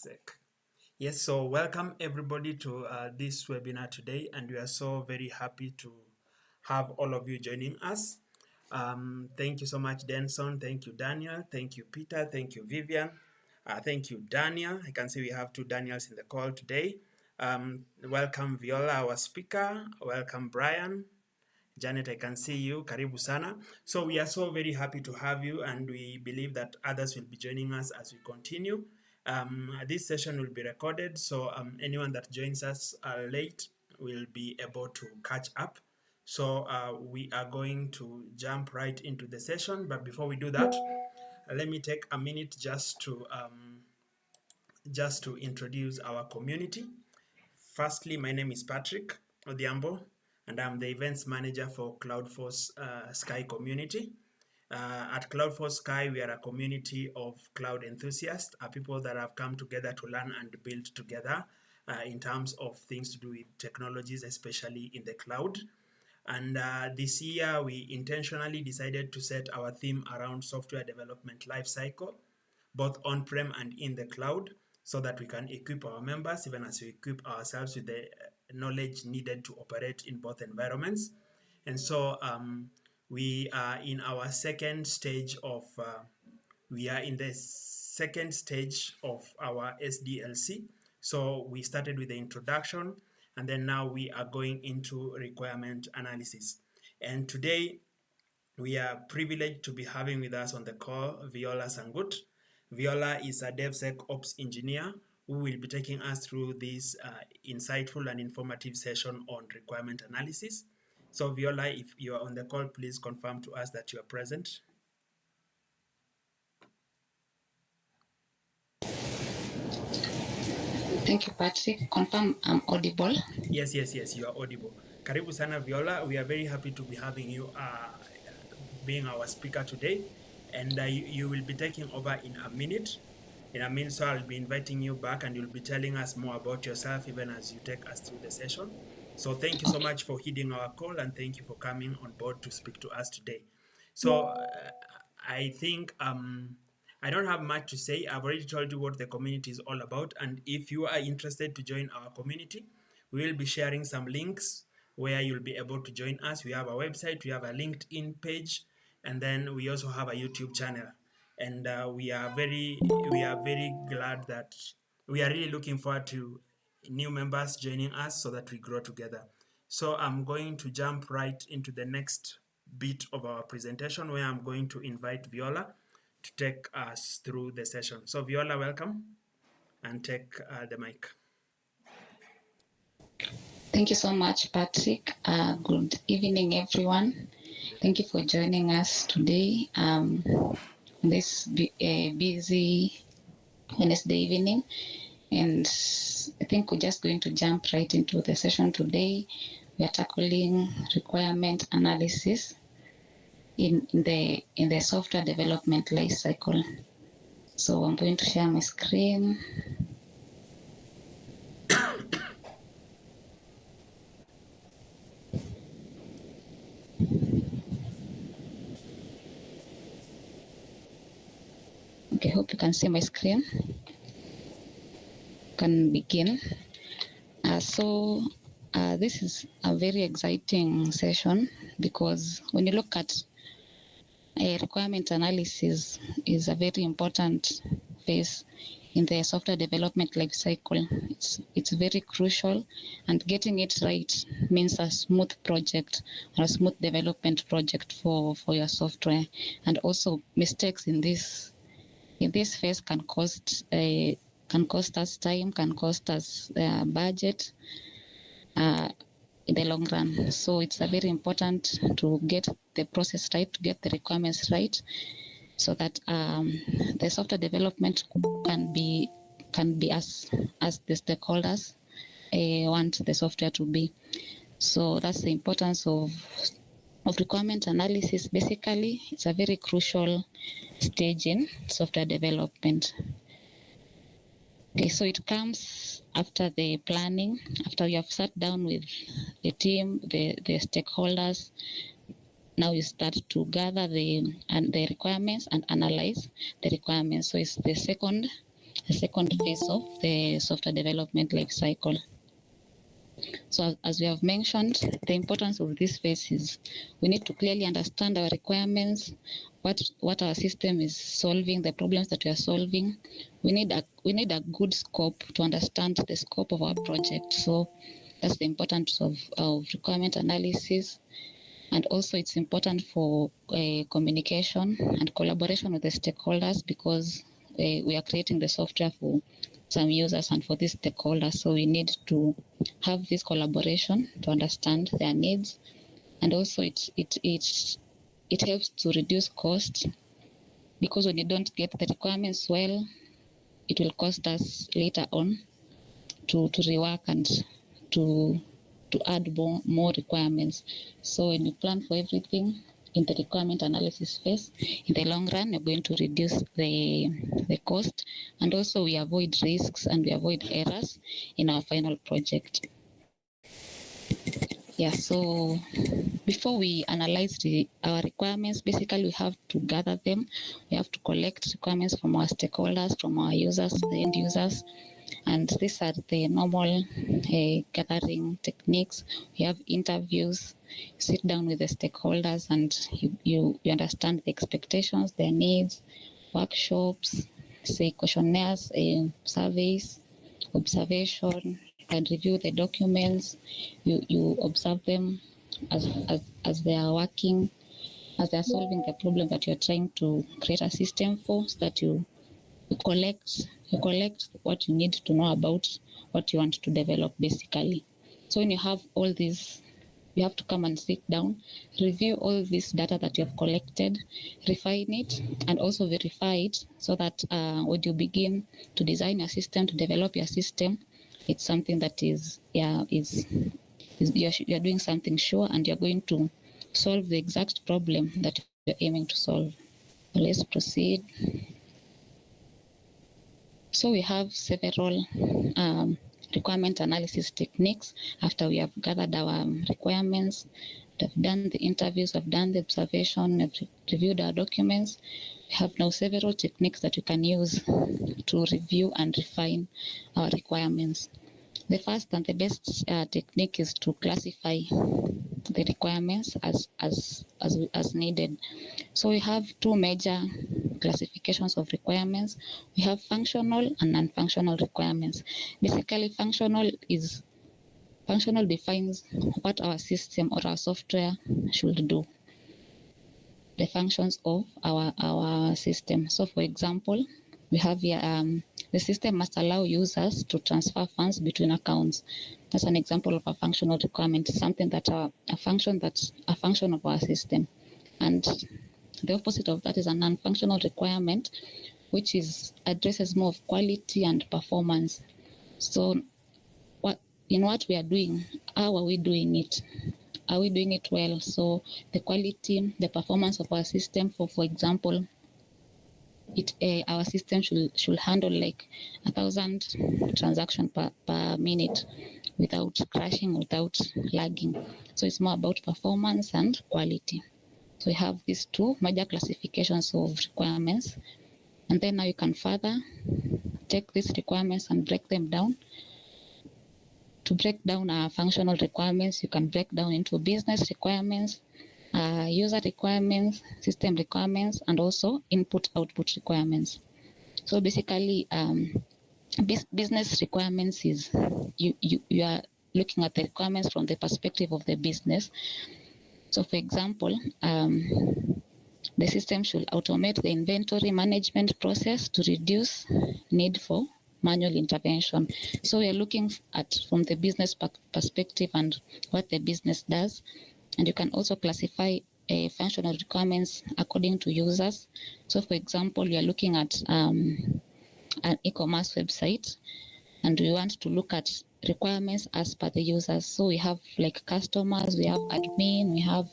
DevSec. Yes, so welcome everybody to this webinar today, and we are so very happy to have all of you joining us. Thank you so much, Denson. Thank you, Daniel. Thank you, Peter. Thank you, Vivian. Thank you, Daniel. I can see we have two Daniels in the call today. Welcome, Viola, our speaker. Welcome, Brian. Janet, I can see you. Karibu sana. So we are so very happy to have you, and we believe that others will be joining us as we continue. This session will be recorded, so anyone that joins us late will be able to catch up. So we are going to jump right into the session, but before we do that, let me take a minute just to introduce our community. Firstly, my name is Patrick Odhiambo, and I'm the events manager for CloudForceSky community. At CloudForceSky, we are a community of cloud enthusiasts, people that have come together to learn and build together in terms of things to do with technologies, especially in the cloud. And this year, we intentionally decided to set our theme around software development lifecycle, both on-prem and in the cloud, so that we can equip our members, even as we equip ourselves with the knowledge needed to operate in both environments. And so we are in our second stage of, our SDLC. So we started with the introduction, and then now we are going into requirement analysis. And today, we are privileged to be having with us on the call Viola Sangut. Viola is a DevSecOps Engineer who will be taking us through this insightful and informative session on requirement analysis. So Viola, if you are on the call, please confirm to us that you are present. Thank you, Patrick. Confirm I'm audible. Yes, you are audible. Karibu sana, Viola. We are very happy to be having you being our speaker today. And you will be taking over in a minute. So I'll be inviting you back, and you'll be telling us more about yourself even as you take us through the session. So thank you so much for heeding our call, and thank you for coming on board to speak to us today. So I think I don't have much to say. I've already told you what the community is all about, and if you are interested to join our community, we will be sharing some links where you'll be able to join us. We have a website, we have a LinkedIn page, and then we also have a YouTube channel. And we are very glad that we are really looking forward to new members joining us so that we grow together. So I'm going to jump right into the next bit of our presentation, where I'm going to invite Viola to take us through the session. So Viola, welcome, and take the mic. Thank you so much, Patrick. Good evening, everyone. Thank you for joining us today. This busy Wednesday evening, and I think we're just going to jump right into the session today. We are tackling requirement analysis in the software development lifecycle. So I'm going to share my screen. Okay, hope you can see my screen. Can begin. This is a very exciting session, because when you look at requirement analysis is a very important phase in the software development lifecycle. It's very crucial, and getting it right means a smooth project or a smooth development project for your software. And also mistakes in this phase can cost us time, can cost us budget in the long run. So it's very important to get the process right, to get the requirements right, so that the software development can be as the stakeholders want the software to be. So that's the importance of requirement analysis. Basically, it's a very crucial stage in software development. Okay, so it comes after the planning, after you have sat down with the team, the stakeholders. Now you start to gather the requirements and analyze the requirements. So it's the second the second phase of the software development life cycle. So as we have mentioned, the importance of this phase is we need to clearly understand our requirements, what our system is solving, the problems that we are solving. We need a good scope to understand the scope of our project. So that's the importance of requirement analysis. And also it's important for communication and collaboration with the stakeholders, because we are creating the software for some users and for these stakeholders. So we need to have this collaboration to understand their needs. And also it helps to reduce costs, because when you don't get the requirements well, it will cost us later on to rework and to add more requirements. So when you plan for everything in the requirement analysis phase, in the long run, you're going to reduce the cost, and also we avoid risks and we avoid errors in our final project. Yeah, so before we analyze our requirements, basically we have to gather them. We have to collect requirements from our stakeholders, from our users, the end users. And these are the normal gathering techniques. We have interviews, you sit down with the stakeholders and you understand the expectations, their needs, workshops, say questionnaires, surveys, observation, and review the documents. You observe them as they are working, as they are solving the problem that you're trying to create a system for, so that you collect what you need to know about what you want to develop, basically. So when you have all these, you have to come and sit down, review all this data that you have collected, refine it, and also verify it, so that when you begin to design your system, to develop your system, it's something that you're doing something sure, and you're going to solve the exact problem that you're aiming to solve. Let's proceed. So we have several requirement analysis techniques. After we have gathered our requirements, we've done the interviews, we've done the observation, we've reviewed our documents, we have now several techniques that we can use to review and refine our requirements. The first and the best technique is to classify the requirements as needed. So we have two major classifications of requirements. We have functional and non-functional requirements. Basically, functional defines what our system or our software should do, the functions of our system. So for example, we have here the system must allow users to transfer funds between accounts. That's an example of a functional requirement, something that a function of our system. And the opposite of that is a non-functional requirement, which addresses more of quality and performance. So what we are doing, how are we doing it? Are we doing it well? So the quality, the performance of our system, for example, our system should handle like 1,000 transactions per minute without crashing, without lagging. So it's more about performance and quality. So we have these two major classifications of requirements. And then now you can further take these requirements and break them down. To break down our functional requirements, you can break down into business requirements, user requirements, system requirements, and also input-output requirements. So basically, business requirements is you are looking at the requirements from the perspective of the business. So for example, the system should automate the inventory management process to reduce need for manual intervention. So we are looking at from the business perspective and what the business does. And you can also classify functional requirements according to users. So for example, you are looking at an e-commerce website, and we want to look at requirements as per the users. So we have like customers, we have admin,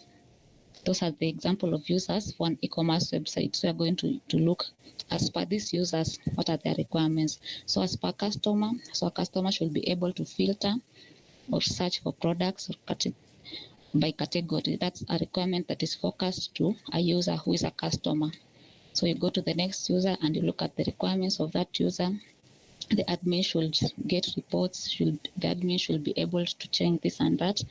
those are the example of users for an e-commerce website. So we're going to look as per these users, what are their requirements. So as per customer, so a customer should be able to filter or search for products or by category. That's a requirement that is focused to a user who is a customer. So you go to the next user and you look at the requirements of that user. the admin should get reports, the admin should be able to change this and that.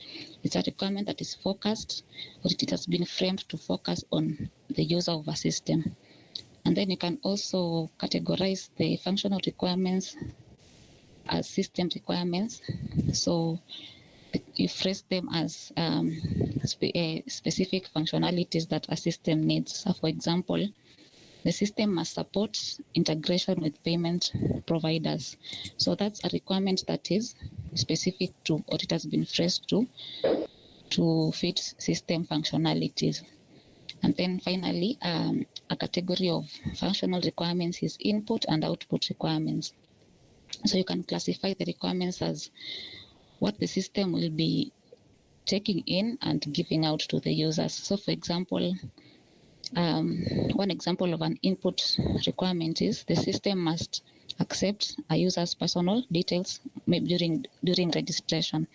It's a requirement that is focused, or it has been framed to focus on the user of a system. And then you can also categorize the functional requirements as system requirements. So you phrase them as specific functionalities that a system needs. So for example, the system must support integration with payment providers. So that's a requirement that is specific to, or it has been phrased to fit system functionalities. And then finally, a category of functional requirements is input and output requirements. So you can classify the requirements as what the system will be taking in and giving out to the users. So for example, one example of an input requirement is the system must accept a user's personal details maybe during registration.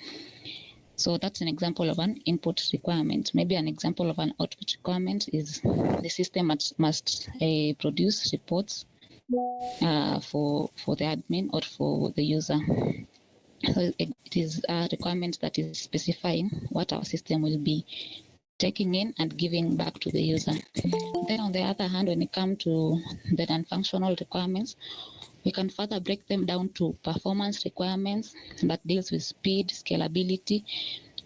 So that's an example of an input requirement. Maybe an example of an output requirement is the system must produce reports for the admin or for the user. So it is a requirement that is specifying what our system will be taking in and giving back to the user. Then on the other hand, when it comes to the non-functional requirements, we can further break them down to performance requirements that deals with speed, scalability.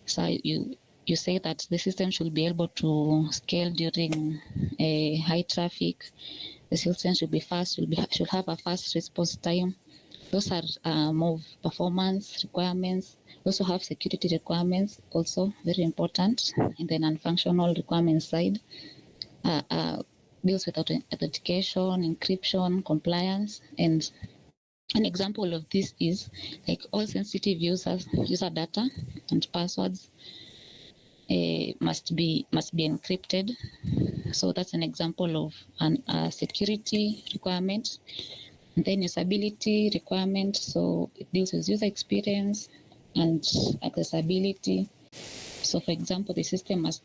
So you say that the system should be able to scale during a high traffic. The system should be fast, should have a fast response time. Those are more performance requirements. We also have security requirements, also very important in the non-functional requirement side. Deals with authentication, encryption, compliance, and an example of this is like all sensitive user data and passwords must be encrypted. So that's an example of a security requirement. And then usability requirement, so it deals with user experience and accessibility. So for example, the system must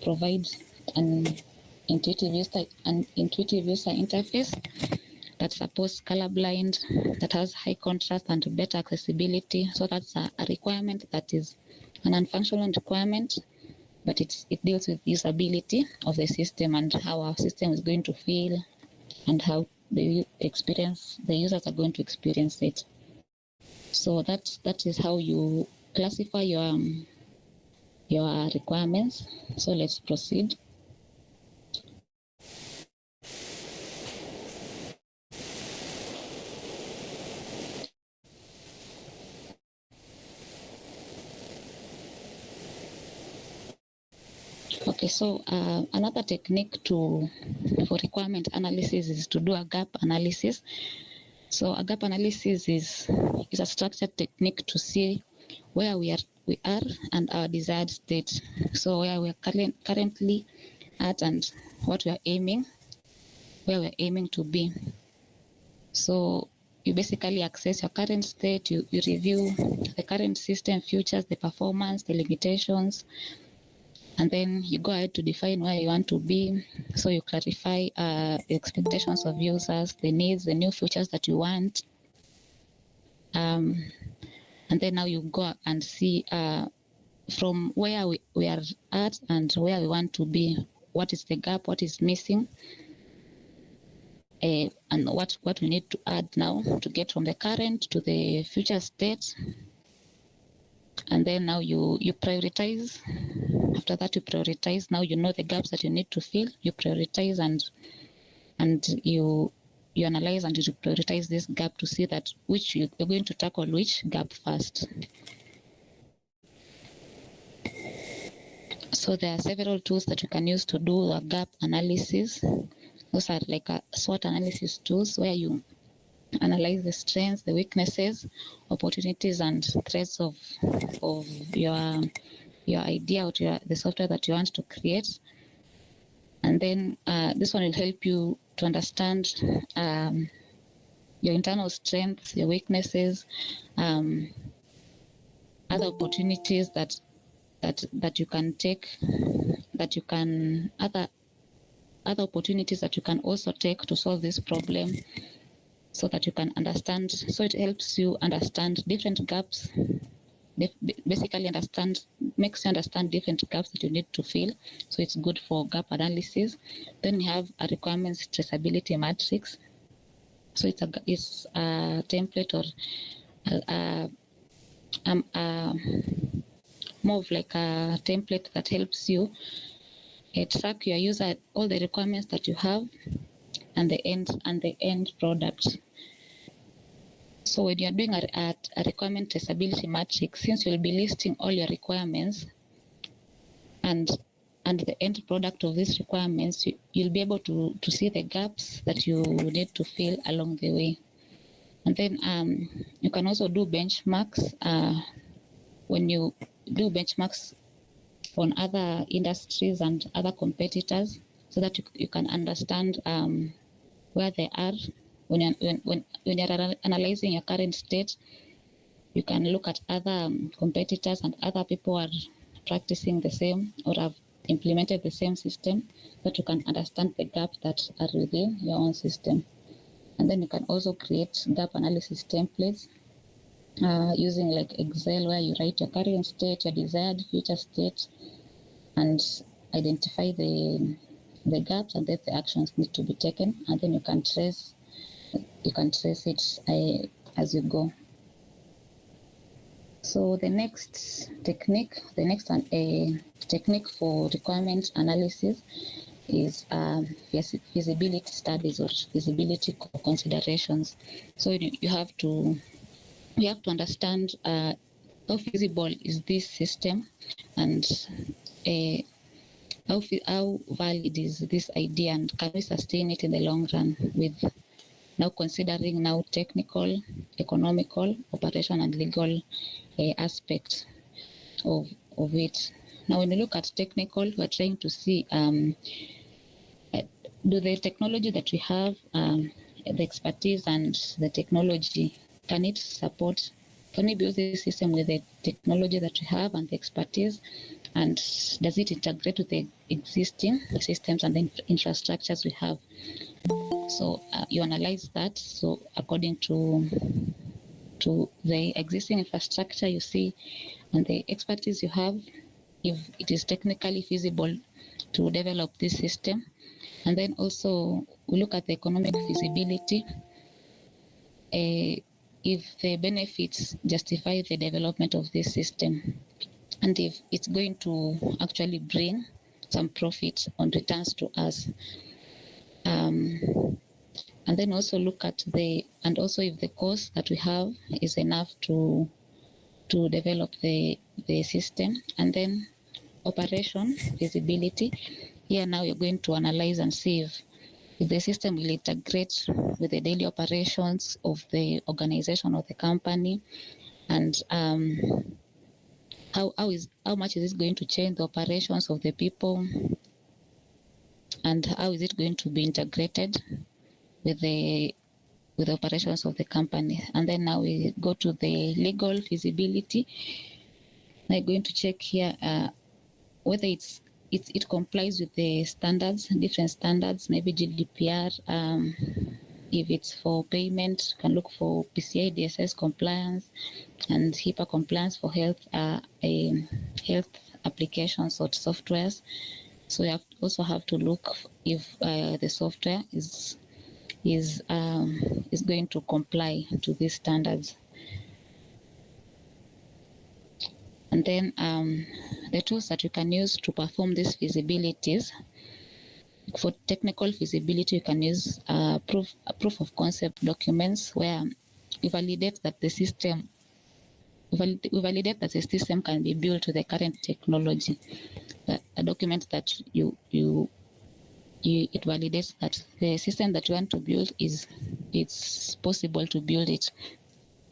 provide an intuitive user interface that supports colorblind, that has high contrast and better accessibility. So that's a requirement that is an non-functional requirement, but it deals with usability of the system and how our system is going to feel and how the users are going to experience it. So that is how you classify your requirements. So let's proceed. Okay, so another technique for requirement analysis is to do a gap analysis. So a gap analysis is a structured technique to see where we are and our desired state. So where we are currently at and what we are aiming, where we're aiming to be. So you basically access your current state, you review the current system features, the performance, the limitations, and then you go ahead to define where you want to be. So you clarify the expectations of users, the needs, the new features that you want. And then now you go and see from where we are at and where we want to be, what is the gap, what is missing, and what we need to add now to get from the current to the future state. And then now you prioritize. After that, you prioritize. Now you know the gaps that you need to fill. You prioritize and you analyze and you prioritize this gap to see that which you're going to tackle which gap first. So there are several tools that you can use to do a gap analysis. Those are like a SWOT analysis tools where you analyze the strengths, the weaknesses, opportunities, and threats of your idea or the software that you want to create. And then this one will help you to understand your internal strengths, your weaknesses, other opportunities that you can take, other opportunities that you can also take to solve this problem. so that you can understand. So it helps you understand different gaps. Basically, makes you understand different gaps that you need to fill. So it's good for gap analysis. Then we have a requirements traceability matrix. So it's a template or more of like a template that helps you track your user, all the requirements that you have, and the end product. So when you're doing a requirement traceability matrix, since you'll be listing all your requirements and the end product of these requirements, you'll be able to see the gaps that you need to fill along the way. And then you can also do benchmarks. When you do benchmarks on other industries and other competitors, so that you can understand where they are. When you're analyzing your current state, you can look at other competitors and other people who are practicing the same or have implemented the same system, so that you can understand the gaps that are within your own system. And then you can also create gap analysis templates using like Excel, where you write your current state, your desired future state, and identify the gaps, and then the actions need to be taken, and then you can trace it as you go. So the next technique for requirement analysis is feasibility studies or feasibility considerations. So you have to understand how feasible is this system, and how valid is this idea, and can we sustain it in the long run, with now considering technical, economical, operational, and legal aspects of it. Now, when you look at technical, we're trying to see do the technology that we have, the expertise and the technology, can we build this system with the technology that we have and the expertise, and does it integrate with the existing systems and the infrastructures we have? So you analyze that. So according to the existing infrastructure you see and the expertise you have, if it is technically feasible to develop this system. And then also we look at the economic feasibility, if the benefits justify the development of this system, and if it's going to actually bring some profit on returns to us. And then also look at if the cost that we have is enough to develop the system. And then operation feasibility. Here now you're going to analyze and see if the system will integrate with the daily operations of the organization or the company, and how much is it going to change the operations of the people, and how is it going to be integrated with the operations of the company. And then now we go to the legal feasibility. We're going to check here whether it complies with the standards, different standards, maybe GDPR. If it's for payment, you can look for PCI DSS compliance and HIPAA compliance for health applications or softwares. So you also have to look if the software is going to comply to these standards. And then the tools that you can use to perform these feasibilities. For technical feasibility, you can use proof of concept documents, where you validate that the system can be built to the current technology. A document that it validates that the system that you want to build it's possible to build it,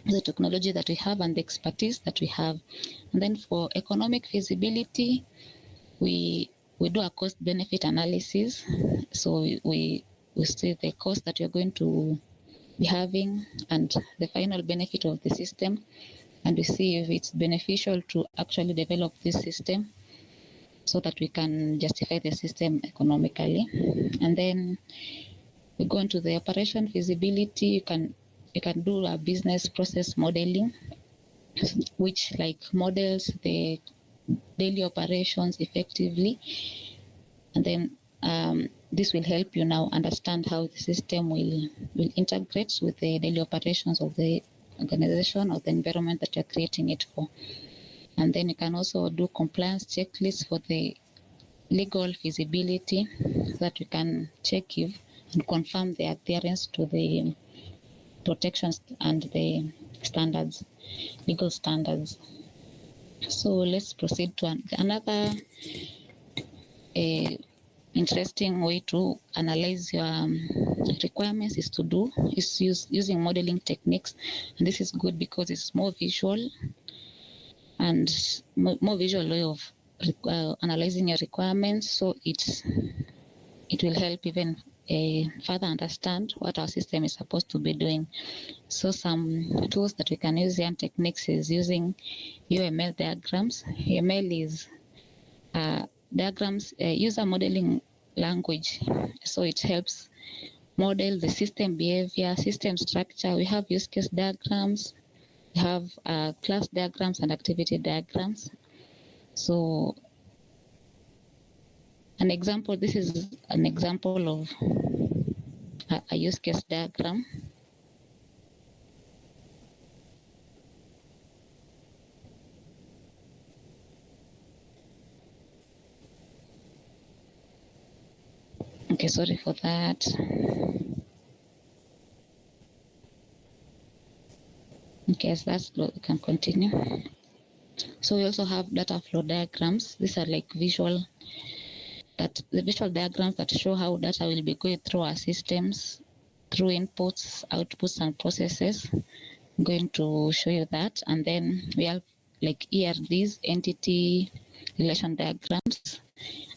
the technology that we have and the expertise that we have. And then for economic feasibility, we do a cost benefit analysis. So we see the cost that you're going to be having and the final benefit of the system, and we see if it's beneficial to actually develop this system so that we can justify the system economically. And then We go into the operation feasibility. You can do a business process modeling, which like models the daily operations effectively, and then this will help you now understand how the system will integrate with the daily operations of the organization or the environment that you're creating it for. And then you can also do compliance checklists for the legal feasibility, so that you can check if and confirm the adherence to the protections and the standards, legal standards. So let's proceed to another interesting way to analyze your requirements is using modeling techniques. And this is good because it's more visual and more visual way of analyzing your requirements. So it will help even further understand what our system is supposed to be doing. So some tools that we can use and techniques is using UML diagrams. UML is diagrams, user modeling language. So it helps model the system behavior, system structure. We have use case diagrams, we have class diagrams and activity diagrams. So an example, this is an example of a use case diagram. Okay, sorry for that. Okay, as that's we can continue. So we also have data flow diagrams. These are like the visual diagrams that show how data will be going through our systems, through inputs, outputs, and processes. I'm going to show you that. And then we have like ERDs, entity relation diagrams,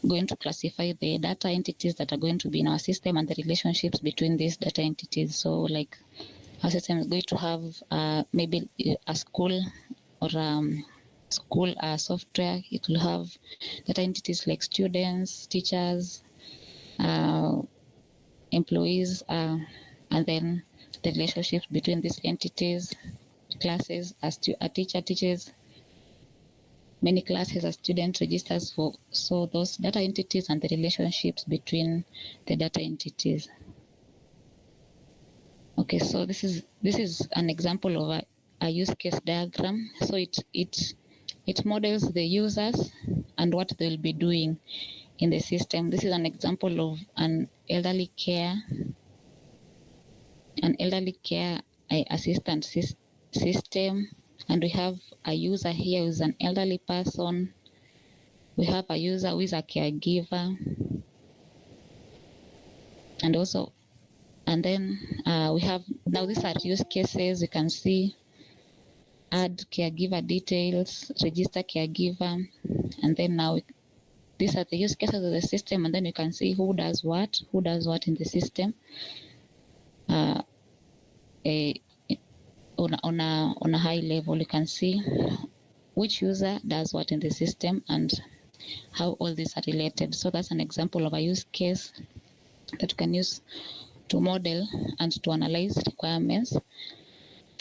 going to classify the data entities that are going to be in our system and the relationships between these data entities. So like our system is going to have maybe a school or school software. It will have data entities like students, teachers, employees, and then the relationships between these entities, classes, a teacher teaches many classes, a student registers for. So those data entities and the relationships between the data entities. Okay, so this is an example of a use case diagram. So it models the users and what they'll be doing in the system. This is an example of an elderly care assistant system, and we have a user here who is an elderly person. We have a user who is a caregiver, and then we have, now these are use cases. You can see add caregiver details, register caregiver, and then now these are the use cases of the system, and then you can see who does what in the system. On a high level, you can see which user does what in the system and how all these are related. So that's an example of a use case that you can use to model and to analyze requirements.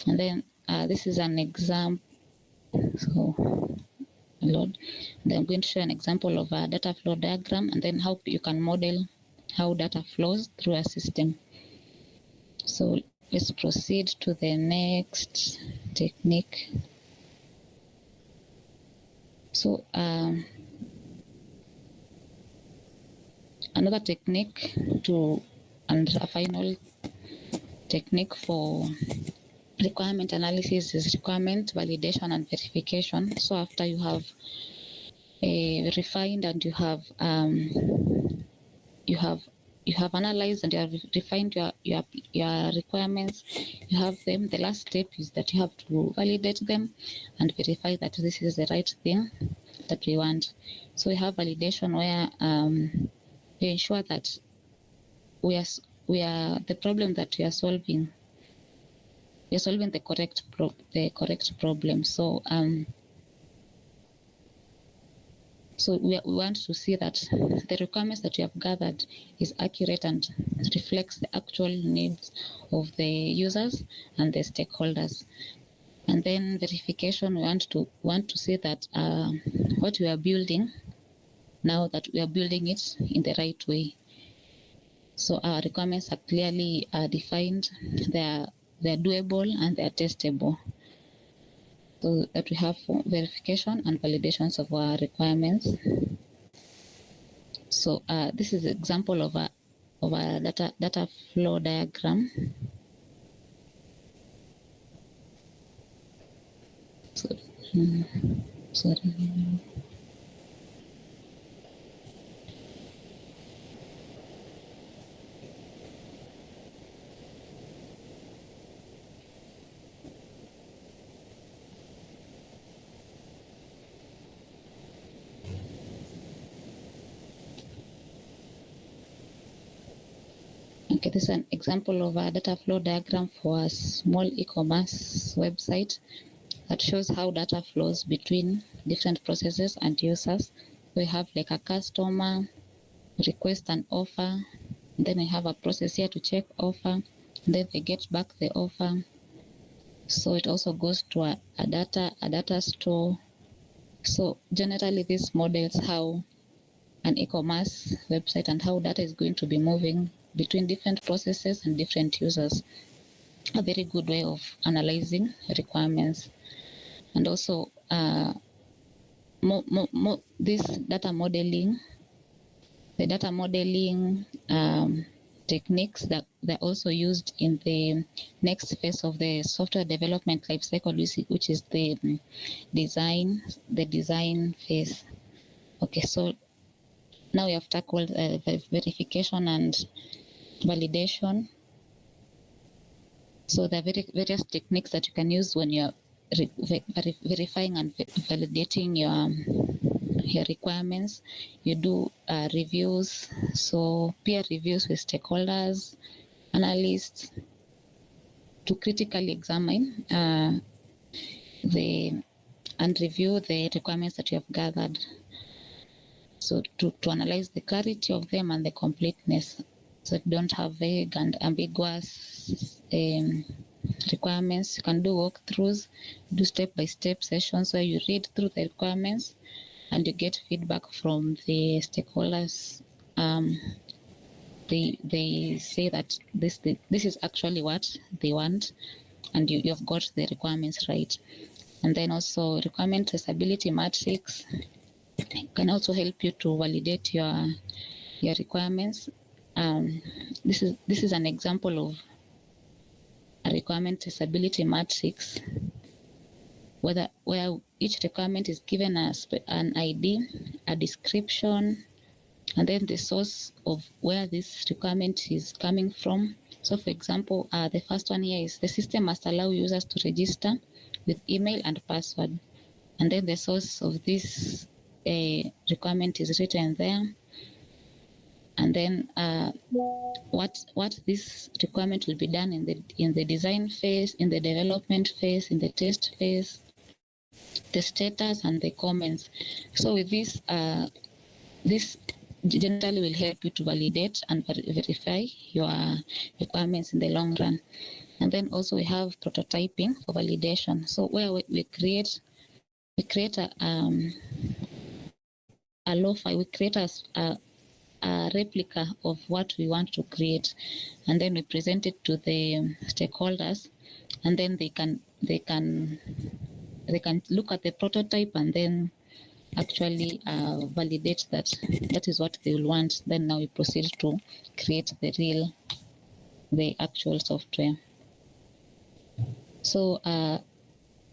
And then this is an example. So then I'm going to show an example of a data flow diagram, and then how you can model how data flows through a system. So let's proceed to the next technique. So another technique and a final technique for requirement analysis is requirement validation and verification. So after you have refined and you have analyzed and you have refined your requirements, you have them. The last step is that you have to validate them and verify that this is the right thing that we want. So we have validation where we ensure that we are the problem that we are solving. We are solving the correct problem. So So we want to see that the requirements that you have gathered is accurate and reflects the actual needs of the users and the stakeholders. And then verification, we want to see that what we are building, now that we are building it in the right way. So our requirements are clearly defined, they're doable, and they're testable. So that we have verification and validations of our requirements. So this is an example of a data flow diagram. Sorry. Okay, this is an example of a data flow diagram for a small e-commerce website that shows how data flows between different processes and users. We have like a customer, request an offer, then we have a process here to check offer, then they get back the offer. So it also goes to a data store. So generally this models how an e-commerce website and how data is going to be moving between different processes and different users. A very good way of analyzing requirements. And also this data modeling, the data modeling techniques that they're also used in the next phase of the software development lifecycle, which is the design phase. Okay, so now we have tackled verification and validation. So there are various techniques that you can use when you're verifying and validating your requirements. You do reviews, so peer reviews with stakeholders, analysts, to critically examine and review the requirements that you have gathered. So to analyze the clarity of them and the completeness, so you don't have vague and ambiguous requirements. You can do walkthroughs, do step-by-step sessions where you read through the requirements and you get feedback from the stakeholders. They say that this is actually what they want, and you've got the requirements right. And then also requirement traceability matrix can also help you to validate your requirements. This is an example of a requirement traceability matrix, where each requirement is given an ID, a description, and then the source of where this requirement is coming from. So for example, the first one here is the system must allow users to register with email and password. And then the source of this requirement is written there. And then what this requirement will be done in the design phase, in the development phase, in the test phase, the status and the comments. So with this, this generally will help you to validate and verify your requirements in the long run. And then also we have prototyping for validation. So where we create a low file, we create a replica of what we want to create, and then we present it to the stakeholders, and then they can look at the prototype and then actually validate that is what they will want. Then now we proceed to create the actual software. So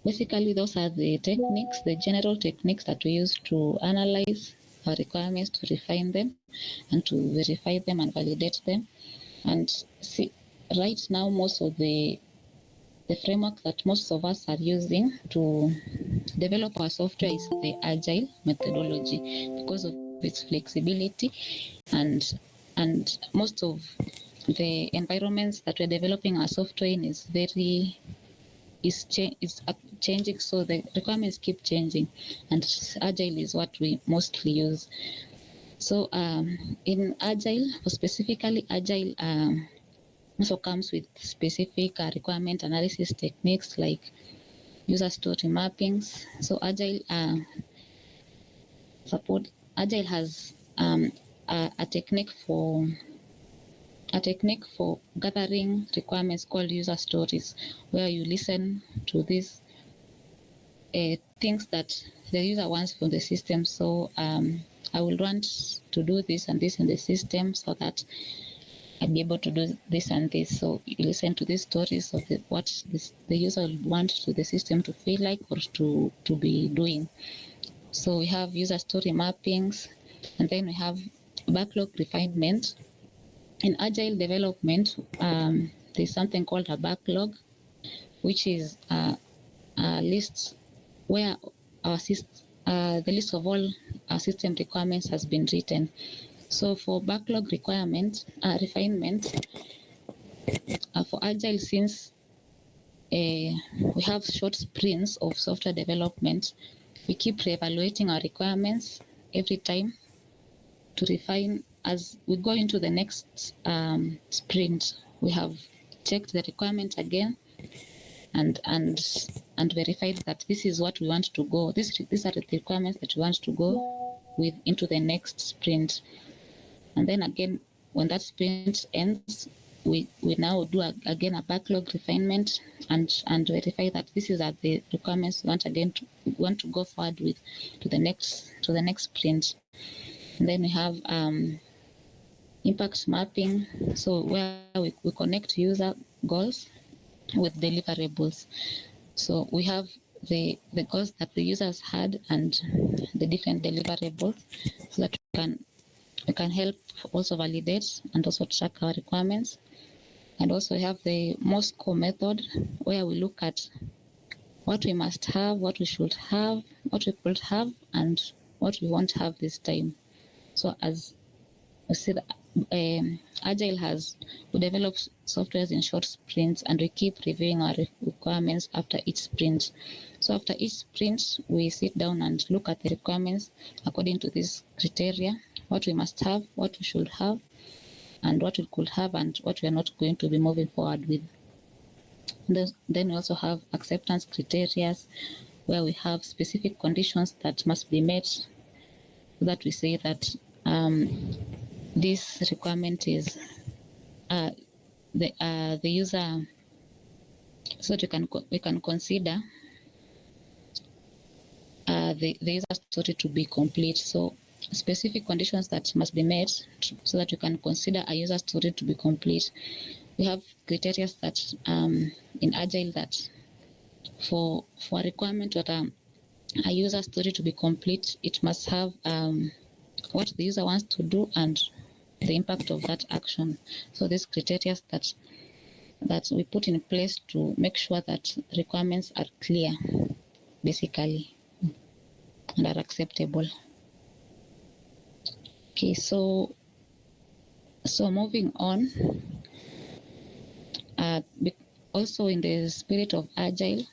basically those are the techniques, the general techniques that we use to analyze our requirements, to refine them and to verify them and validate them. And see, right now most of the framework that most of us are using to develop our software is the agile methodology because of its flexibility, and most of the environments that we're developing our software in is changing, so the requirements keep changing, and Agile is what we mostly use. So in Agile, specifically Agile also comes with specific requirement analysis techniques like user story mappings. So Agile Agile has a technique for gathering requirements called user stories, where you listen to these things that the user wants from the system. So I will want to do this and this in the system so that I'll be able to do this and this. So you listen to these stories of what the user wants to the system to feel like or to be doing. So we have user story mappings, and then we have backlog refinement. In Agile development, there's something called a backlog, which is a list where the list of all our system requirements has been written. So for backlog refinement, for Agile, since we have short sprints of software development, we keep reevaluating our requirements every time to refine. As we go into the next sprint, we have checked the requirement again and verified that this is what we want to go. These are the requirements that we want to go with into the next sprint. And then again, when that sprint ends, we now do again a backlog refinement and verify that this is the requirements we want to go forward with to the next sprint. And then we have impact mapping, so where we connect user goals with deliverables. So we have the goals that the users had and the different deliverables, so that we can help also validate and also track our requirements. And also we have the MOSCO method, where we look at what we must have, what we should have, what we could have, and what we won't have this time. So as we see, Agile we develop softwares in short sprints, and we keep reviewing our requirements after each sprint. So after each sprint, we sit down and look at the requirements according to these criteria: what we must have, what we should have, and what we could have, and what we are not going to be moving forward with. Then we also have acceptance criteria, where we have specific conditions that must be met, so that we say that this requirement is the user, so that we can consider the user story to be complete. So specific conditions that must be met so that you can consider a user story to be complete. We have criteria that in Agile that for a requirement that a user story to be complete, it must have what the user wants to do and the impact of that action. So these criteria that we put in place to make sure that requirements are clear, basically, and are acceptable. Okay, so moving on, also in the spirit of Agile,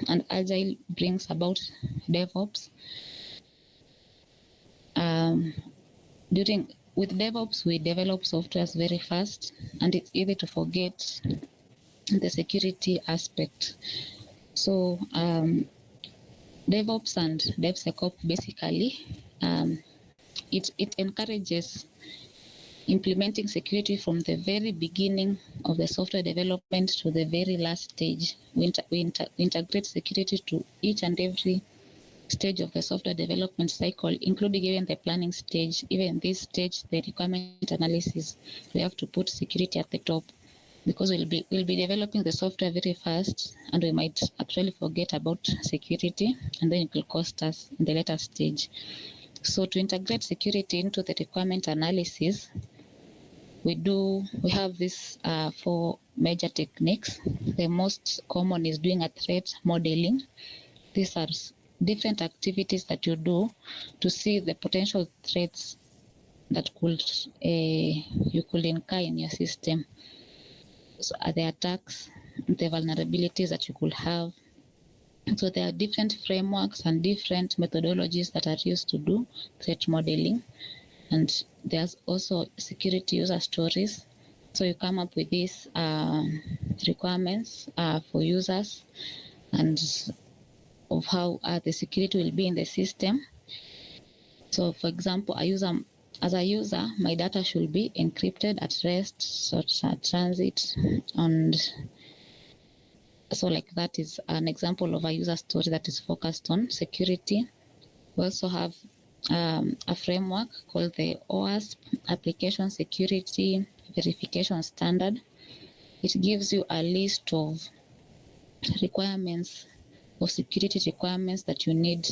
and Agile brings about DevOps. With DevOps, we develop softwares very fast, and it's easy to forget the security aspect. So DevOps and DevSecOps, basically, it encourages implementing security from the very beginning of the software development to the very last stage. We integrate security to each and every stage of the software development cycle, including even the planning stage. Even this stage, the requirement analysis, we have to put security at the top, because we'll be developing the software very fast, and we might actually forget about security, and then it will cost us in the later stage. So to integrate security into the requirement analysis, we have these 4 major techniques. The most common is doing a threat modeling. These are different activities that you do to see the potential threats that you could incur in your system. So are the attacks, the vulnerabilities that you could have, So there are different frameworks and different methodologies that are used to do threat modeling. And there's also security user stories. So you come up with these requirements for users and of how the security will be in the system. So for example, as a user, my data should be encrypted at rest, such at transit, and so like that is an example of a user story that is focused on security. We also have a framework called the OWASP Application Security Verification Standard. It gives you a list of requirements, of security requirements that you need.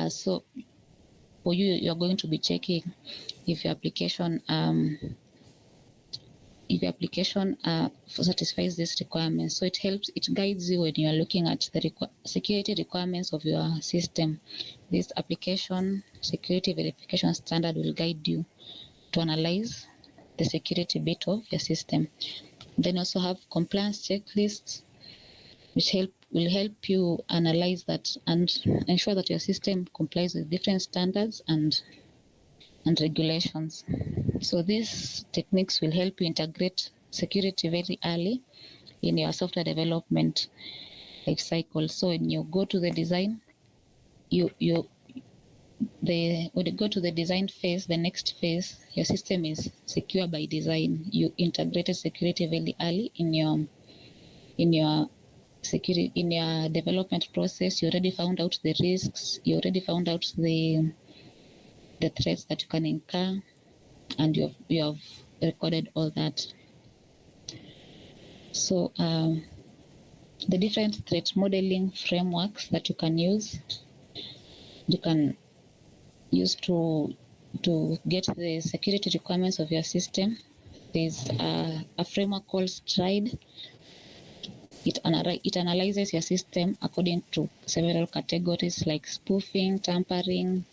So for you, you're going to be checking if your application satisfies these requirements. So it guides you when you are looking at the security requirements of your system. This application security verification standard will guide you to analyze the security bit of your system. Then also have compliance checklists, which will help you analyze that and ensure that your system complies with different standards and regulations. So these techniques will help you integrate security very early in your software development life cycle. So when you go to the design, when you go to the design phase, the next phase, your system is secure by design. You integrated security very early in your security in your development process. You already found out the risks. You already found out the threats that you can incur, and you have recorded all that. So the different threat modeling frameworks that you can use to get the security requirements of your system. There's a framework called STRIDE. It analyzes your system according to several categories like spoofing, tampering,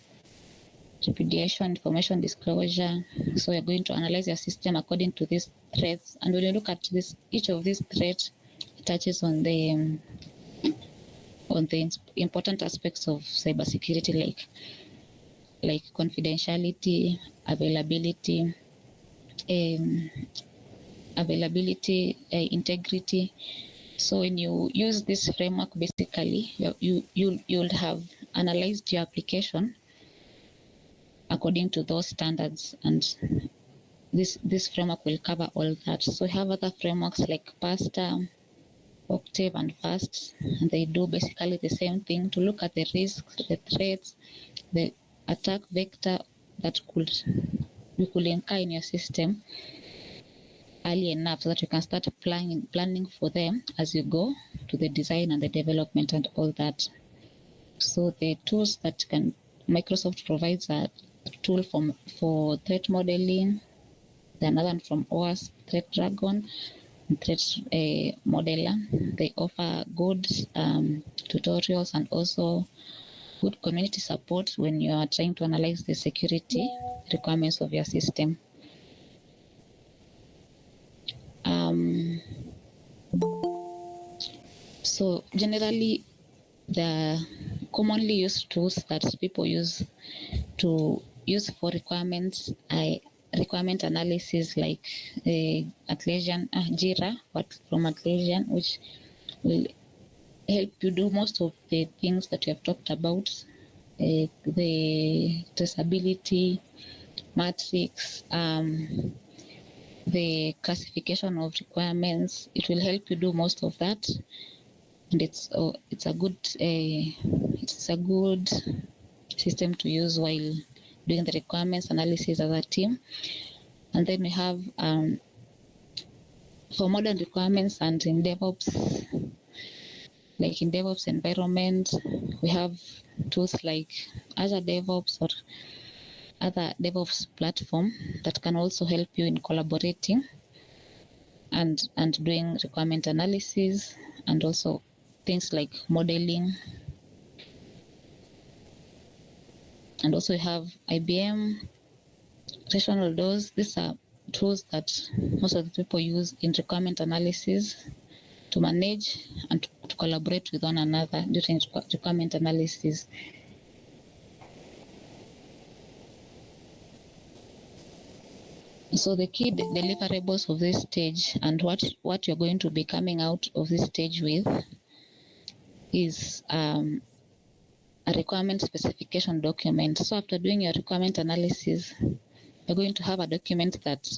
repudiation, information disclosure. So you're going to analyze your system according to these threats. And when you look at each of these threats, it touches on the important aspects of cybersecurity, like confidentiality, availability, integrity. So when you use this framework, basically you'll have analyzed your application according to those standards, and this framework will cover all that. So we have other frameworks like PASTA, Octave, and FAST, and they do basically the same thing to look at the risks, the threats, the attack vector that you could incur in your system early enough so that you can start planning for them as you go to the design and the development and all that. So the tools that Microsoft provides a tool for threat modeling, another one from OWASP, Threat Dragon, and Threat Modeler. They offer good tutorials and also good community support when you are trying to analyze the security requirements of your system. So generally, the commonly used tools that people use for requirement analysis, like Atlassian, Jira, from Atlassian, which will help you do most of the things that you have talked about, the traceability matrix, the classification of requirements. It will help you do most of that, and it's a good system to use while doing the requirements analysis as a team. And then we have for modern requirements and in DevOps, like in DevOps environment, we have tools like Azure DevOps or other DevOps platform that can also help you in collaborating and doing requirement analysis, and also things like modeling. And also we have IBM Rational DOS. These are tools that most of the people use in requirement analysis. to manage and to collaborate with one another during requirement analysis. So the key deliverables of this stage and what you're going to be coming out of this stage with is a requirement specification document. So after doing your requirement analysis, you're going to have a document that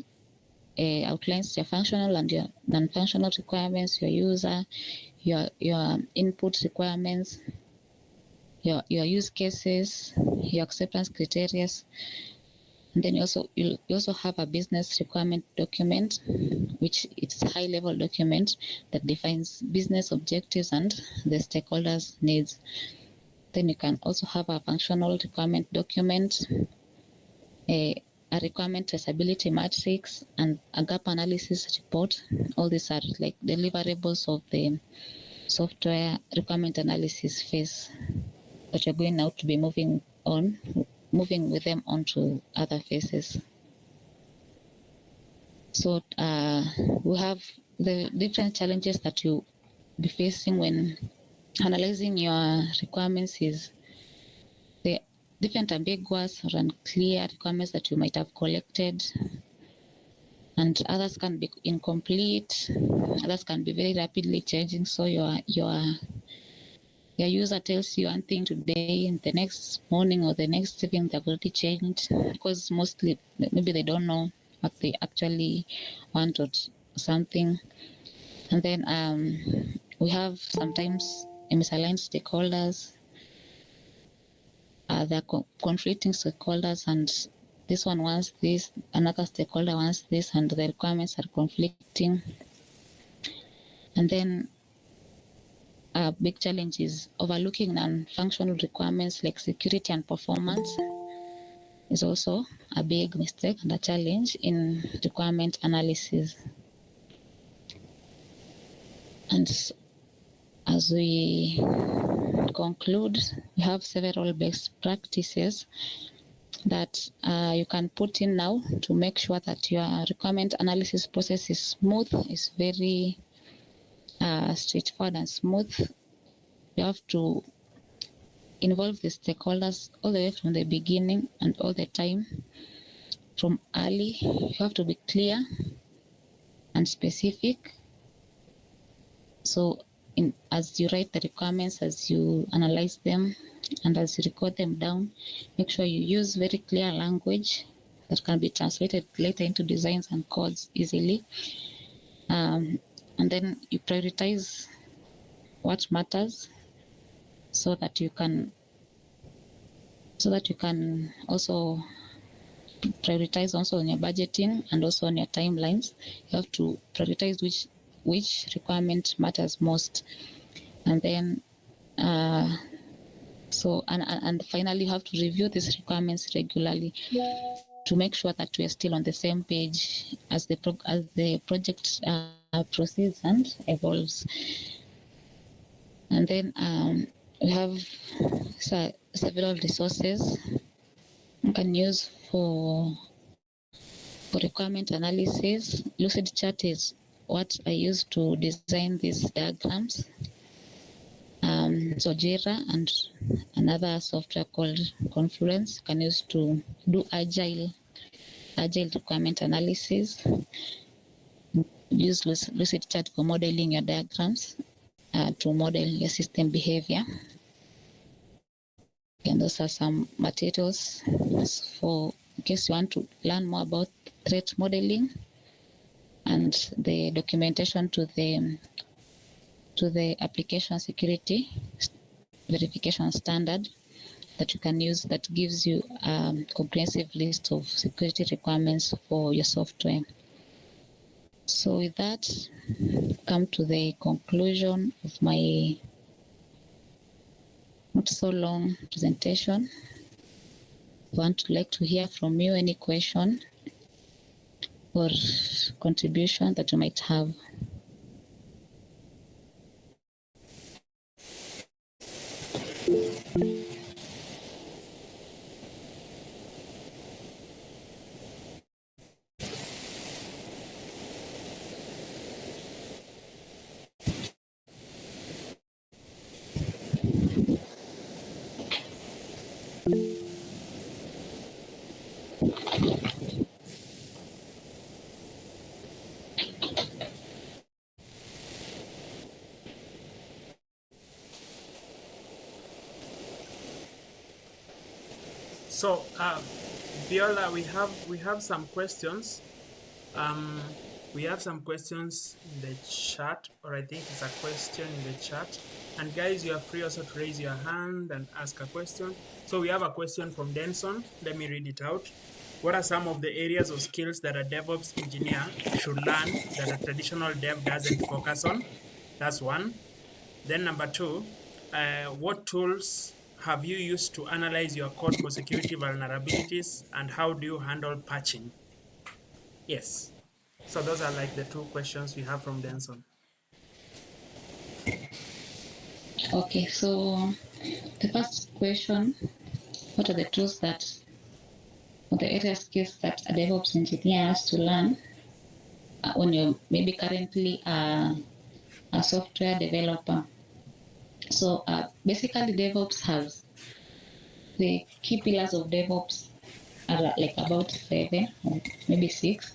outlines your functional and your non-functional requirements, your user, your input requirements, your use cases, your acceptance criteria. And then you also have a business requirement document, which is a high-level document that defines business objectives and the stakeholders' needs. Then you can also have a functional requirement document, a requirement traceability matrix, and a gap analysis report. All these are like deliverables of the software requirement analysis phase that you're going now to be moving with them onto other phases. So we have the different challenges that you'll be facing when analyzing your requirements is the different ambiguous or unclear requirements that you might have collected, and others can be incomplete, others can be very rapidly changing. So your user tells you one thing today, and the next morning or the next evening they've already changed, because mostly maybe they don't know what they actually want or something. And then we have sometimes misaligned stakeholders. They're conflicting stakeholders, and this one wants this, another stakeholder wants this, and the requirements are conflicting. And then a big challenge is overlooking non-functional requirements like security and performance is also a big mistake and a challenge in requirement analysis. And as we conclude, we have several best practices that you can put in now to make sure that your requirement analysis process is smooth, is very straightforward and smooth. You have to involve the stakeholders all the way from the beginning and all the time, from early. You have to be clear and specific. So as you write the requirements, as you analyze them, and as you record them down, make sure you use very clear language that can be translated later into designs and codes easily. And then you prioritize what matters so that you can also prioritize also on your budgeting and also on your timelines. You have to prioritize which requirement matters most. And then and finally, you have to review these requirements regularly to make sure that we are still on the same page as the project proceeds and evolves. And then we have several resources you can use for requirement analysis. Lucidchart is what I use to design these diagrams. So Jira and another software called Confluence you can use to do agile requirement analysis. Use Lucidchart for modeling your diagrams to model your system behavior. And those are some materials for in case you want to learn more about threat modeling and the documentation to the application security verification standard that you can use, that gives you a comprehensive list of security requirements for your software. So with that, come to the conclusion of my not so long presentation. I want to like to hear from you any question or contribution that you might have. So, Viola, we have some questions. We have some questions in the chat, or I think it's a question in the chat. And guys, you are free also to raise your hand and ask a question. So we have a question from Denson. Let me read it out. What are some of the areas or skills that a DevOps engineer should learn that a traditional dev doesn't focus on? That's one. Then number two, what tools have you used to analyze your code for security vulnerabilities, and how do you handle patching? Yes. So those are like the two questions we have from Denson. Okay, so the first question, what are the tools that, or the area skills that a DevOps engineer has to learn when you're maybe currently a software developer? So basically DevOps has the key pillars of DevOps are like about 7 or maybe 6.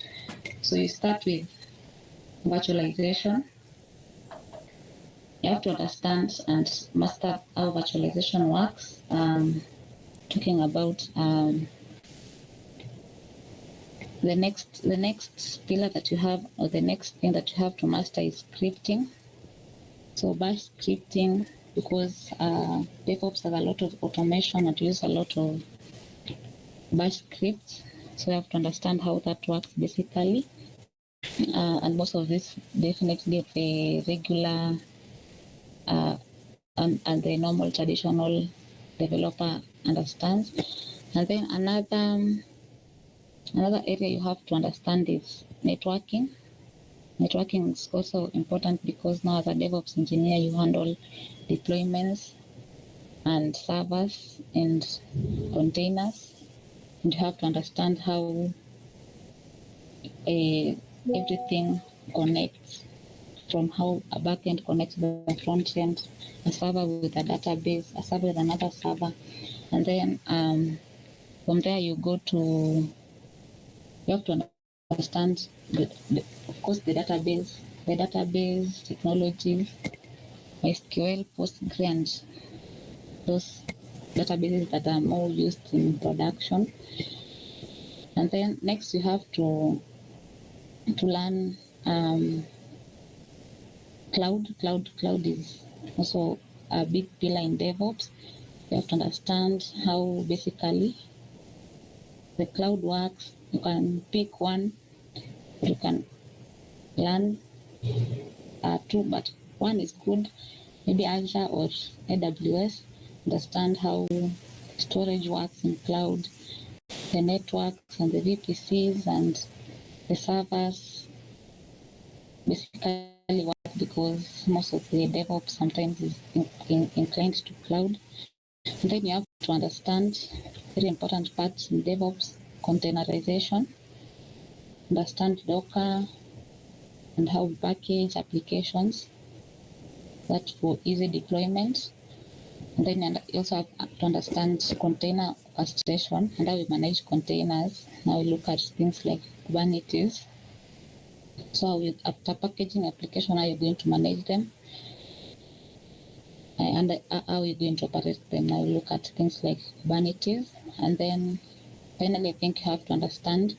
So you start with virtualization. You have to understand and master how virtualization works. Talking about the next pillar that you have, or the next thing that you have to master, is scripting. So bash scripting, because DevOps have a lot of automation and use a lot of bash scripts. So you have to understand how that works basically. And most of this definitely the regular and the normal traditional developer understands. And then another area you have to understand is networking. Networking is also important because now as a DevOps engineer, you handle deployments and servers and containers, and you have to understand how everything connects, from how a backend connects to the front end, a server with a database, a server with another server, and then from there you have to understand of course the database technologies, SQL, Postgre, and those databases that are more used in production. And then next you have to learn cloud. Cloud is also a big pillar in DevOps. You have to understand how basically the cloud works. You can pick one, you can learn two, but one is good, maybe Azure or AWS. Understand how storage works in cloud, the networks and the VPCs and the servers basically work, because most of the DevOps sometimes is inclined to cloud. And then you have to understand very important parts in DevOps, containerization, understand Docker and how we package applications, that for easy deployment. And then you also have to understand container orchestration and how we manage containers. Now we look at things like Kubernetes. So after packaging application, how you're going to manage them and how you're going to operate them. Now we look at things like Kubernetes. And then finally, I think you have to understand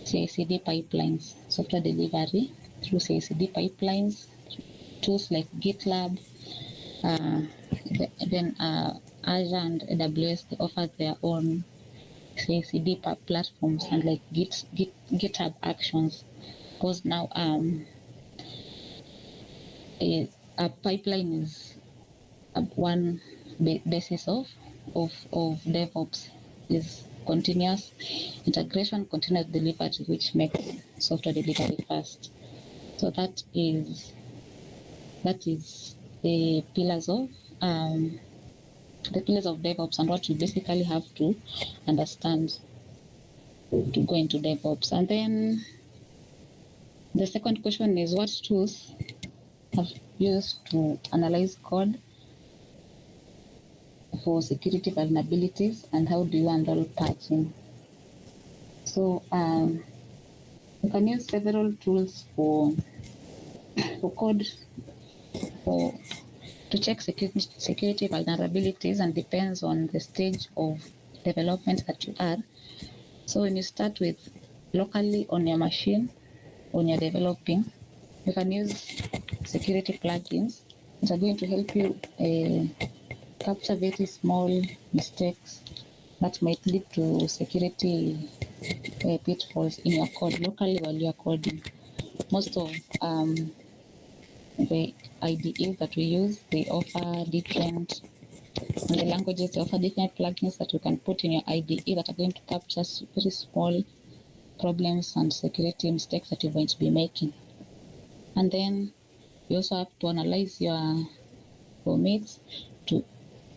CI/CD pipelines, software delivery through CI/CD pipelines, tools like GitLab, then Azure and AWS, they offer their own CI/CD platforms, and like GitHub Actions. Because now a pipeline is one basis of DevOps is continuous integration, continuous delivery, which makes software delivery fast. So that is the pillars of DevOps, and what you basically have to understand to go into DevOps. And then the second question is, what tools have you used to analyze code for security vulnerabilities and how do you handle patching. So you can use several tools for code for to check security vulnerabilities, and depends on the stage of development that you are. So when you start with locally on your machine, when you're developing, you can use security plugins that are going to help you capture very small mistakes that might lead to security pitfalls in your code locally while you are coding. Most of the IDEs that we use, they offer different, and the languages, they offer different plugins that you can put in your IDE that are going to capture very small problems and security mistakes that you're going to be making. And then you also have to analyze your commits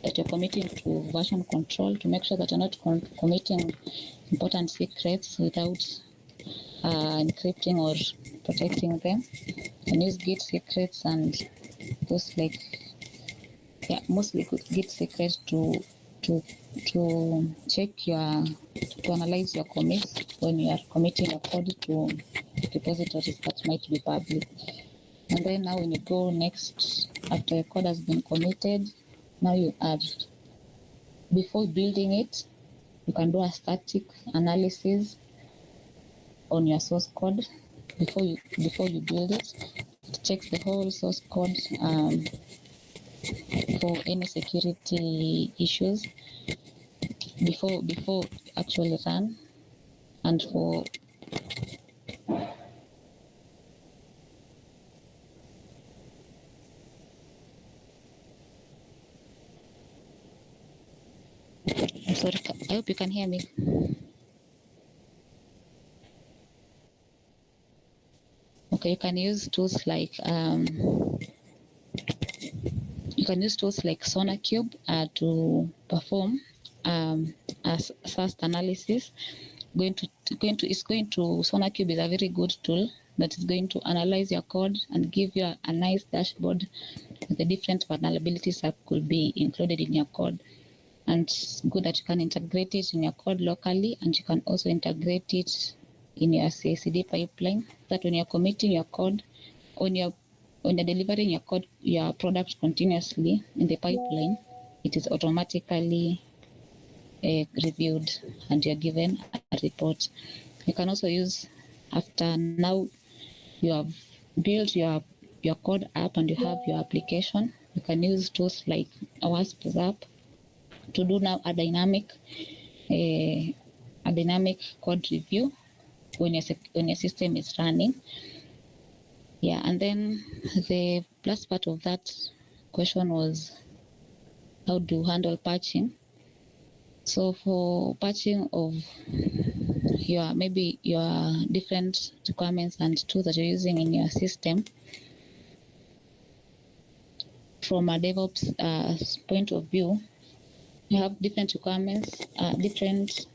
that you're committing to version control to make sure that you're not committing important secrets without encrypting or protecting them. And use Git secrets and those mostly Git secrets to check to analyze your commits when you are committing a code to repositories that might be public. And then now when you go next, after your code has been committed, now you add, before building it, you can do a static analysis on your source code before you build it. It checks the whole source code for any security issues before actually run, and for I'm sorry, I hope you can hear me. Okay, you can use tools like SonarCube to perform a fast analysis. SonarCube is a very good tool that is going to analyze your code and give you a nice dashboard with the different vulnerabilities that could be included in your code. And it's good that you can integrate it in your code locally, and you can also integrate it in your CI/CD pipeline, that when you're committing your code, when you're delivering your product continuously in the pipeline, it is automatically reviewed and you're given a report. You can also use, after now you have built your code app and you have your application, you can use tools like WASP app to do now a dynamic code review when your system is running. Yeah, and then the last part of that question was how do you handle patching. So for patching of your different requirements and tools that you're using in your system, from a DevOps point of view, you have different requirements, different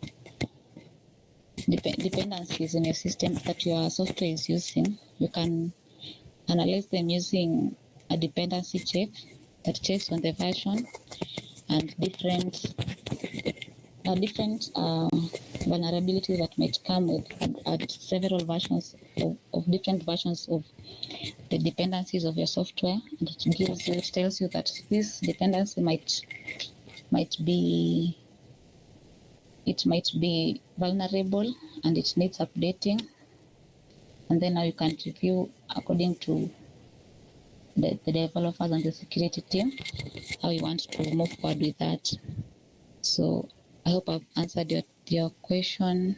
dependencies in your system that your software is using. You can analyze them using a dependency check that checks on the version and different vulnerabilities that might come with at several versions of different versions of the dependencies of your software. And it tells you that this dependency might be vulnerable and it needs updating. And then now you can review according to the developers and the security team how you want to move forward with that. So I hope I've answered your question,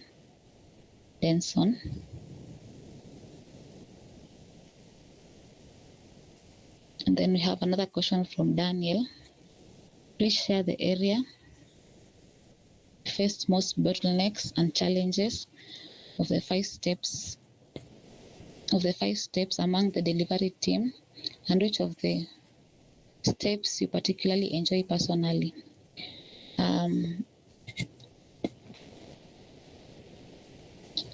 Denson. And then we have another question from Daniel. Please share the area faced most bottlenecks and challenges of the 5 steps among the delivery team, and which of the steps you particularly enjoy personally.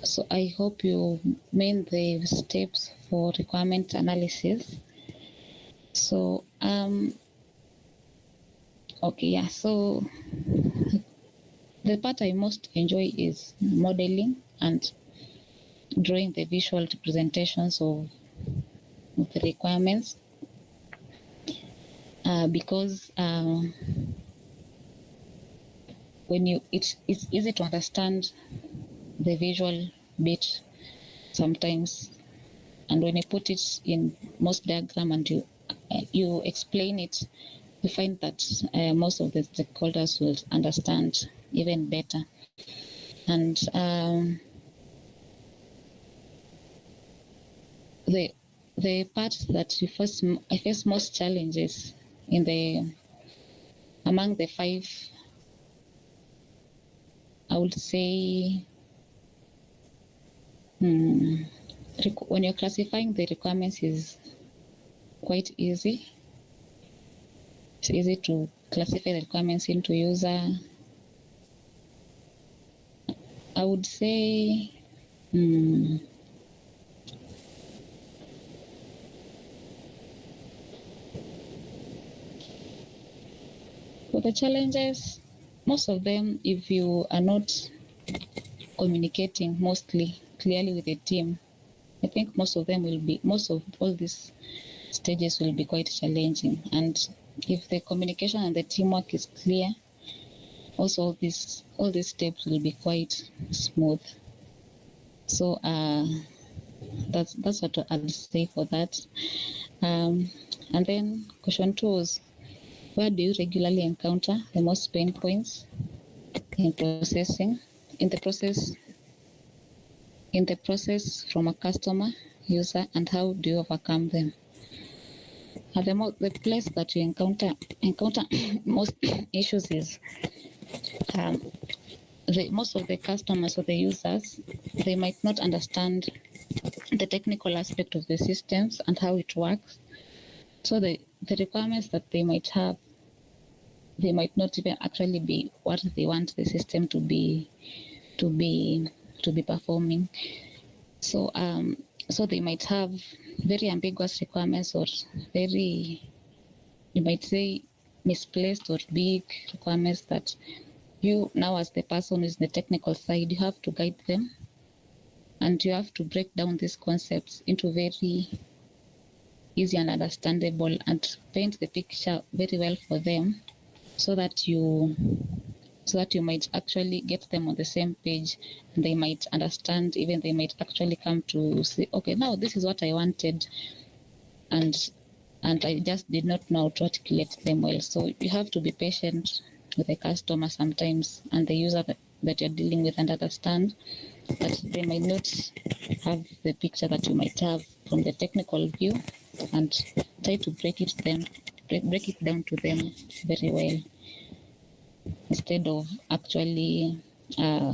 So I hope you mean the steps for requirement analysis. So Okay, yeah. So the part I most enjoy is modeling and drawing the visual representations of the requirements, because when it's easy to understand the visual bit sometimes, and when you put it in most diagram and you explain it, you find that most of the stakeholders will understand even better. And the the part that I face most challenges in the among the five, I would say, when you're classifying the requirements is quite easy. It's easy to classify the requirements into user. I would say, for the challenges, most of them, if you are not communicating mostly clearly with the team, I think most of all these stages will be quite challenging. And if the communication and the teamwork is clear, also all these steps will be quite smooth. So that's what I'll say for that. And then question 2 was, where do you regularly encounter the most pain points in processing in the process from a customer user, and how do you overcome them? The place that you encounter most issues is um, most of the customers or the users, they might not understand the technical aspect of the systems and how it works. So the requirements that they might have, they might not even actually be what they want the system to be to be performing. So so they might have very ambiguous requirements, or very, you might say, misplaced or big requirements that you now, as the person is the technical side, you have to guide them, and you have to break down these concepts into very easy and understandable, and paint the picture very well for them, so that you might actually get them on the same page, and they might understand, even they might actually come to say, okay, now this is what I wanted, and I just did not know how to articulate them well. So you have to be patient with the customer sometimes, and the user that you're dealing with, and understand that they might not have the picture that you might have from the technical view, and try to break it down to them very well, instead of actually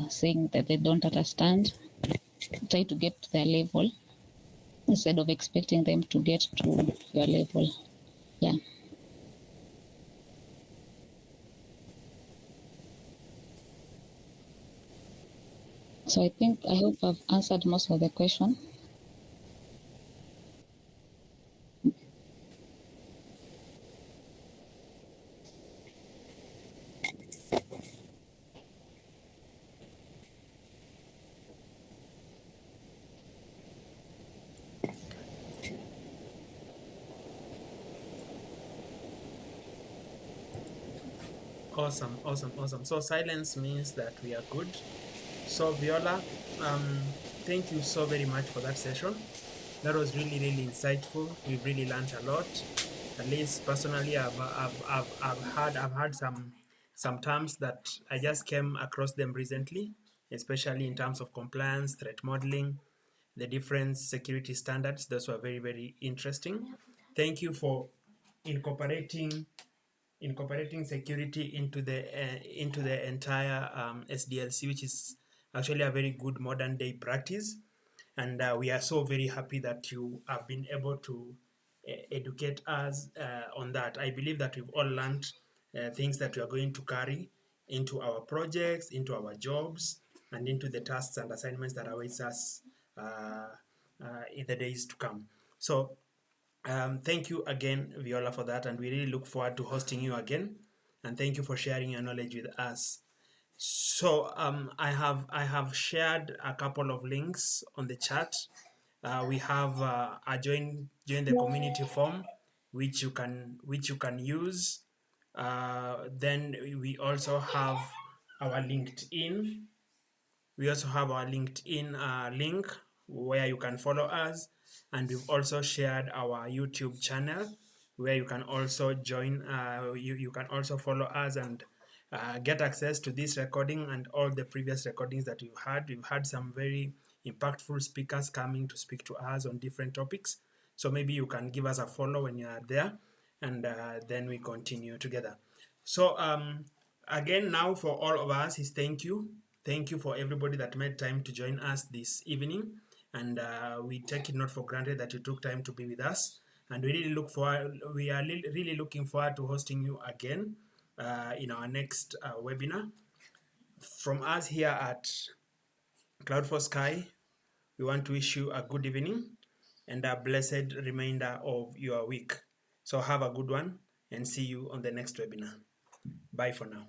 saying that they don't understand. Try to get to their level instead of expecting them to get to your level. Yeah. So I hope I've answered most of the question. Awesome, awesome, awesome. So silence means that we are good. So Viola, thank you so very much for that session. That was really, really insightful. We've really learned a lot. At least personally, I've had some terms that I just came across them recently, especially in terms of compliance, threat modeling, the different security standards. Those were very, very interesting. Thank you for incorporating security into the entire SDLC, which is actually a very good modern day practice. And we are so very happy that you have been able to educate us on that. I believe that we've all learned things that we are going to carry into our projects, into our jobs, and into the tasks and assignments that awaits us in the days to come. So thank you again, Viola, for that, and we really look forward to hosting you again. and thank you for sharing your knowledge with us. So I have shared a couple of links on the chat. We have a join the community form, which you can use. Then we also have our LinkedIn. We also have our LinkedIn link where you can follow us, and we've also shared our YouTube channel where you can also join. You can also follow us and get access to this recording and all the previous recordings that we've had. We've had some very impactful speakers coming to speak to us on different topics. So maybe you can give us a follow when you are there, and then we continue together. So again, now for all of us is thank you. Thank you for everybody that made time to join us this evening. And we take it not for granted that you took time to be with us. And we are really looking forward to hosting you again in our next webinar. From us here at CloudForceSky, we want to wish you a good evening and a blessed remainder of your week. So have a good one and see you on the next webinar. Bye for now.